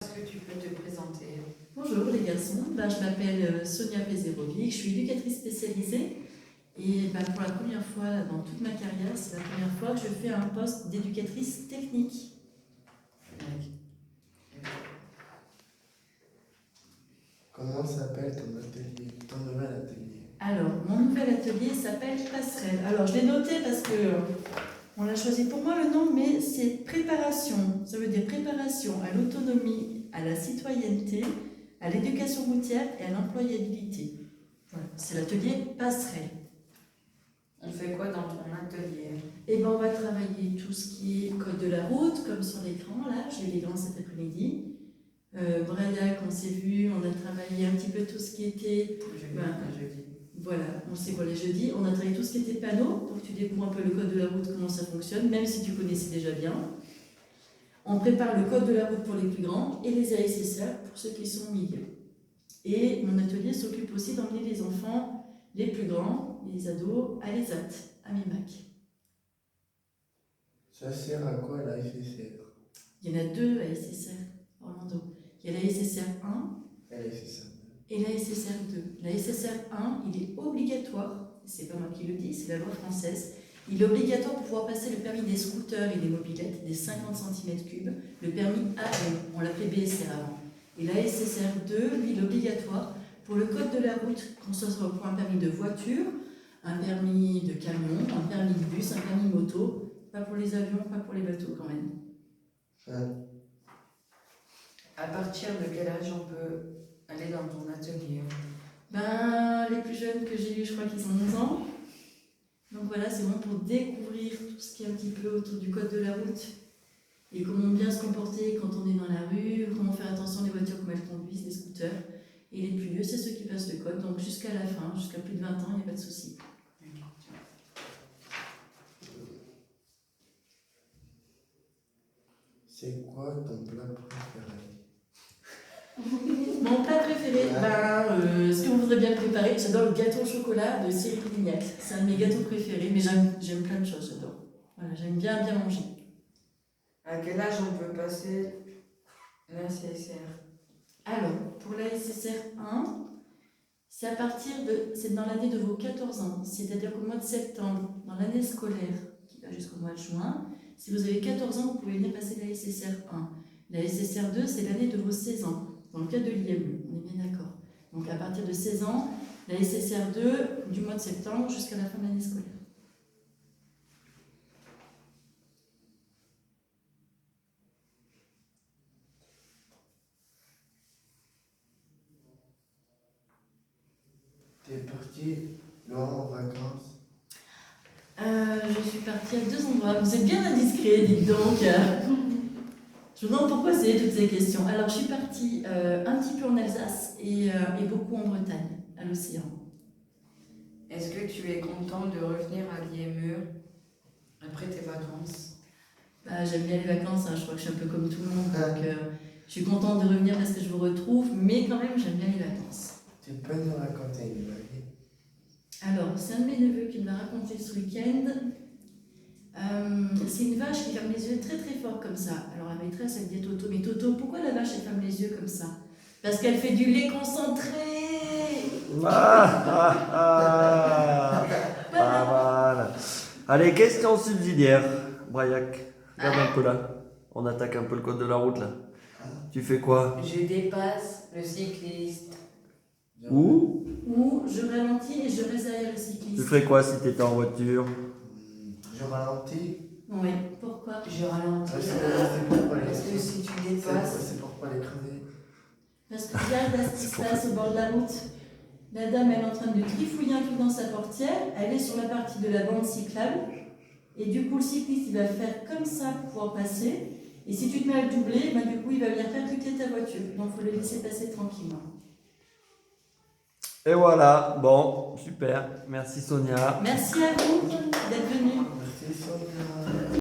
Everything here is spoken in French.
Est-ce que tu peux te présenter? Bonjour les garçons, je m'appelle Sonia Pezerovic, je suis éducatrice spécialisée et pour la première fois dans toute ma carrière, c'est la première fois que je fais un poste d'éducatrice technique. Comment s'appelle ton atelier, ton nouvel atelier? Alors, mon nouvel atelier s'appelle Passerelle. Alors, je l'ai noté parce que on l'a choisi pour moi le nom, mais c'est préparation. Ça veut dire préparation à l'autonomie, à la citoyenneté, à l'éducation routière et à l'employabilité. Voilà, c'est l'atelier Passerelle. On fait quoi dans ton atelier? On va travailler tout ce qui est code de la route, comme sur l'écran, là, j'ai l'écran cet après-midi. Braillac, on s'est vu, on a travaillé un petit peu tout ce qui était... Jeudi. Voilà, on sait quoi les jeudis. On a travaillé tout ce qui était panneaux, donc tu découvres un peu le code de la route, comment ça fonctionne, même si tu connaissais déjà bien. On prépare le code de la route pour les plus grands et les ASSR pour ceux qui sont au milieu. Et mon atelier s'occupe aussi d'emmener les enfants, les plus grands, les ados, à l'ESAT, à MIMAC. Ça sert à quoi la FSR? Il y en a deux ASSR, Orlando. Il y a la SSR 1 La FSR. et la SSR 2. La SSR 1, il est obligatoire, c'est pas moi qui le dis, c'est la loi française, il est obligatoire pour pouvoir passer le permis des scooters et des mobylettes, des 50 cm3, le permis AM, on l'appelait BSR avant. Et la SSR 2, lui, il est obligatoire pour le code de la route, qu'on soit pour un permis de voiture, un permis de camion, un permis de bus, un permis moto, pas pour les avions, pas pour les bateaux quand même. À partir de quel âge on peut aller dans ton atelier? Les plus jeunes que j'ai eu, je crois qu'ils ont 11 ans. Donc voilà, c'est bon pour découvrir tout ce qui est un petit peu autour du code de la route et comment bien se comporter quand on est dans la rue, comment faire attention des voitures, comment elles conduisent, les scooters. Et les plus vieux, c'est ceux qui passent le code, donc jusqu'à la fin, jusqu'à plus de 20 ans, il n'y a pas de souci. C'est quoi ton plat préféré? Mon plat préféré, ce que vous voudrez bien préparer, j'adore le gâteau au chocolat de Cyril Lignac. C'est un de mes gâteaux préférés, mais j'aime plein de choses, j'adore. Voilà, j'aime bien manger. À quel âge on peut passer la CSR? Alors, pour la SSR 1, c'est dans l'année de vos 14 ans, c'est-à-dire qu'au mois de septembre, dans l'année scolaire, qui va jusqu'au mois de juin, si vous avez 14 ans, vous pouvez venir passer la SSR 1. La SSR 2, c'est l'année de vos 16 ans, dans le cadre de l'IME, on est bien d'accord. Donc à partir de 16 ans, la SSR 2, du mois de septembre jusqu'à la fin de l'année scolaire. T'es parti loin en vacances? Je suis partie à 2 endroits. Vous êtes bien indiscret, dites donc. Je me demande pourquoi c'est toutes ces questions. Alors, je suis partie un petit peu en Alsace et beaucoup en Bretagne, à l'océan. Est-ce que tu es content de revenir à l'IME après tes vacances? J'aime bien les vacances, hein, je crois que je suis un peu comme tout le monde. Donc, je suis contente de revenir parce que je vous retrouve, mais quand même, j'aime bien les vacances. Tu peux nous raconter une blague? Alors, c'est un de mes neveux qui me l'a raconté ce week-end. C'est une vache qui ferme les yeux très très fort comme ça. Alors la maîtresse elle dit à Toto, mais Toto, pourquoi la vache elle ferme les yeux comme ça? Parce qu'elle fait du lait concentré. Voilà. Allez, question subsidiaire. Braillac, regarde un peu là. On attaque un peu le code de la route là. Tu fais quoi? Je dépasse le cycliste. Où? Ou je ralentis et je reste derrière le Tu cycliste. ferais quoi si t'étais en voiture? Je ralentis. Oui, pourquoi? Je ralentis. C'est pour pas les... Parce que si tu dépasses, C'est pour pas l'écraser. Parce que regarde là ce qui se passe au bord de la route. La dame elle est en train de trifouiller un truc dans sa portière, elle est sur la partie de la bande cyclable, et du coup le cycliste il va faire comme ça pour pouvoir passer, et si tu te mets à le doubler, du coup il va venir percuter ta voiture, donc il faut le laisser passer tranquillement. Et voilà, bon, super. Merci Sonia. Merci à vous d'être venus. Merci Sonia.